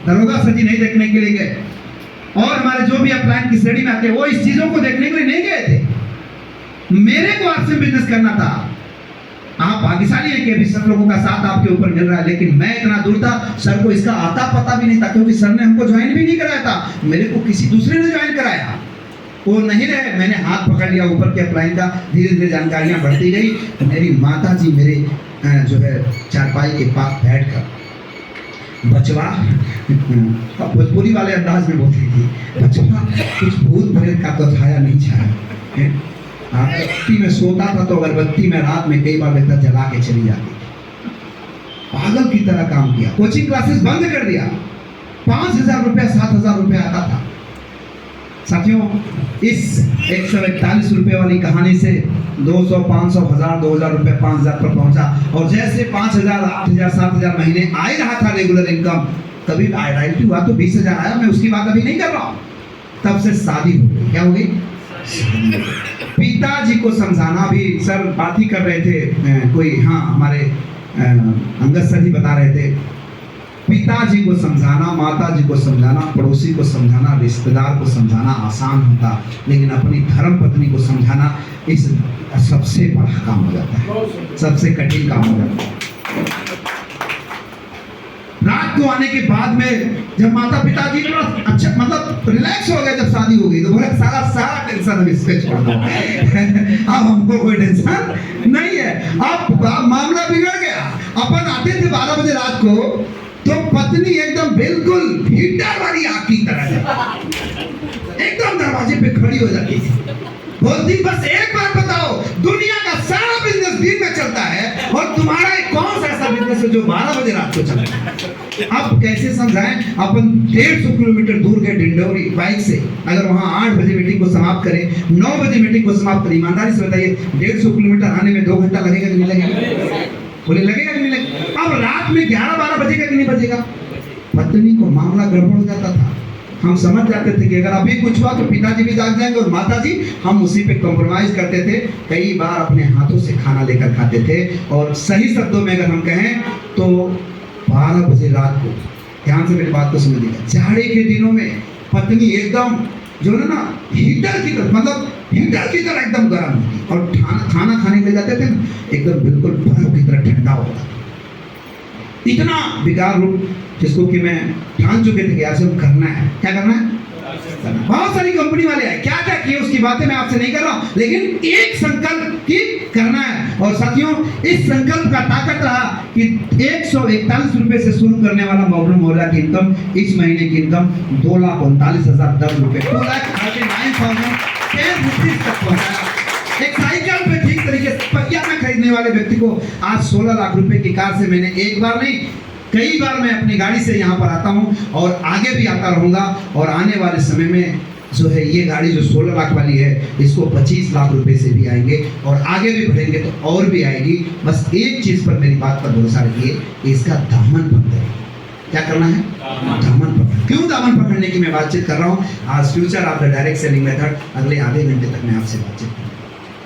दरोगा सजी नहीं देखने के लिए गए, और हमारे जो भी अपलाइन की श्रेणी में आते हैं वो इस चीजों को देखने के लिए नहीं गए थे। मेरे को आपसे बिजनेस करना था। आप भाग्यशाली है कि अभी सब लोगों का साथ आपके ऊपर मिल रहा है, लेकिन मैं इतना दूर था, सर को इसका आता पता भी नहीं था, क्योंकि सर ने हमको ज्वाइन भी नहीं कराया था, मेरे को किसी दूसरे ने ज्वाइन कराया। वो नहीं रहे, मैंने हाथ पकड़ लिया ऊपर के अपलाइन का, धीरे धीरे जानकारियां बढ़ती गई। मेरी माता जी मेरे जो है चारपाई के पास बैठ कर बचवा, भोजपुरी वाले अंदाज में बोलती थी, बचवा कुछ भूत प्रेत का तो छाया नहीं छाया। अगरबत्ती में सोता था तो अगरबत्ती में रात में कई बार लेकर जला के चली जाती थी। पागल की तरह काम किया, कोचिंग क्लासेस बंद कर दिया। 5,000 रुपया 7,000 रुपया आता था। साथियों, इस 141 रुपये वाली कहानी से 200, 500, 1000, 2000 रुपये 5000 पर पहुंचा, और जैसे 5000, 8000, 7000 महीने आ ही रहा था रेगुलर इनकम, कभी आइडेंटिटी हुआ तो 20,000 आया। मैं उसकी बात अभी नहीं कर रहा हूं। तब से शादी हो गई। क्या हो गई? पिताजी को समझाना भी, सर बात ही कर रहे थे कोई, हाँ हमारे अंगद सर ही बता रहे थे, पिताजी को समझाना, माताजी को समझाना, पड़ोसी को समझाना, रिश्तेदार को समझाना आसान होता, लेकिन अपनी धर्म पत्नी को समझाना इस सबसे बड़ा काम हो जाता है, सबसे कठिन काम हो जाता है। रात को आने के बाद में जब माता पिताजी थोड़ा अच्छा मतलब रिलैक्स हो गए, जब शादी हो गई तो बोले सारा टेंशन अब इस पे छोड़ दो। अब हमको कोई टेंशन नहीं है। अब मामला बिगड़ गया। अपन आते थे 12 बजे रात को, तो पत्नी एकदम बिल्कुल हीटर वाली आग की तरह एकदम दरवाजे पे खड़ी हो जाती थी, बोलती बस एक बार बताओ, दुनिया का सारा बिजनेस दिन में चलता है और तुम्हारा एक कौन सा ऐसा बिजनेस है जो 12 बजे रात को चलता है। अब कैसे समझाएं? अपन 150 किलोमीटर दूर गए डिंडोरी बाइक से, अगर वहां 8 बजे मीटिंग को समाप्त करें, 9 बजे मीटिंग को समाप्त करें, ईमानदारी से बताइए 150 किलोमीटर आने में 2 घंटा लगेगा कि नहीं लगेगा? बोले लगेगा कि नहीं लगेगा? अब रात में 11-12 बजेगा कि नहीं बजेगा? पत्नी को मामला गड़बड़ हो जाता था। हम समझ जाते थे कि अगर अभी कुछ हुआ तो पिताजी भी जाग जाएंगे और माताजी, हम उसी पे कॉम्प्रोमाइज करते थे। कई बार अपने हाथों से खाना लेकर खाते थे, और सही शब्दों में अगर हम कहें तो 12 बजे रात को, ध्यान से मेरी बात को समझिएगा, जाड़े के दिनों में पत्नी एकदम जो है ना हीटर की तरह, मतलब हीटर की तरह एकदम गर्म होती, और खाना खाने के लिए जाते थे एकदम बिल्कुल बर्फ की तरह ठंडा होता। इतना बेकार रूप जिसको कि मैं ठान चुके थे कि आज हम करना है। क्या करना है? बहुत सारी कंपनी वाले हैं, क्या क्या किए उसकी बातें मैं आपसे नहीं कर रहा हूं, लेकिन एक संकल्प की करना है। और साथियों, इस संकल्प का ताकत रहा कि 141 रुपए से शुरू करने वाला मॉडल मोहल्ला की इनकम, इस महीने की इनकम 2,39,010 रुपए, 2,39,010 तक पहुंचा। एक साइकिल पे ठीक तरीके से पहिया में खरीदने वाले व्यक्ति को आज 16 लाख रुपए की कार से, मैंने एक बार नहीं कई बार मैं अपनी गाड़ी से यहाँ पर आता हूँ और आगे भी आता रहूँगा, और आने वाले समय में जो है ये गाड़ी जो 16 लाख वाली है, इसको 25 लाख रुपए से भी आएंगे, और आगे भी बढ़ेंगे तो और भी आएगी। बस एक चीज़ पर मेरी बात पर भरोसा रखिए, इसका दामन पकड़े। क्या करना है? दामन पकड़। क्यों दामन पकड़ने की मैं बातचीत कर रहा हूँ? आज future of the direct selling method, अगले आधे घंटे तक मैं आपसे बातचीत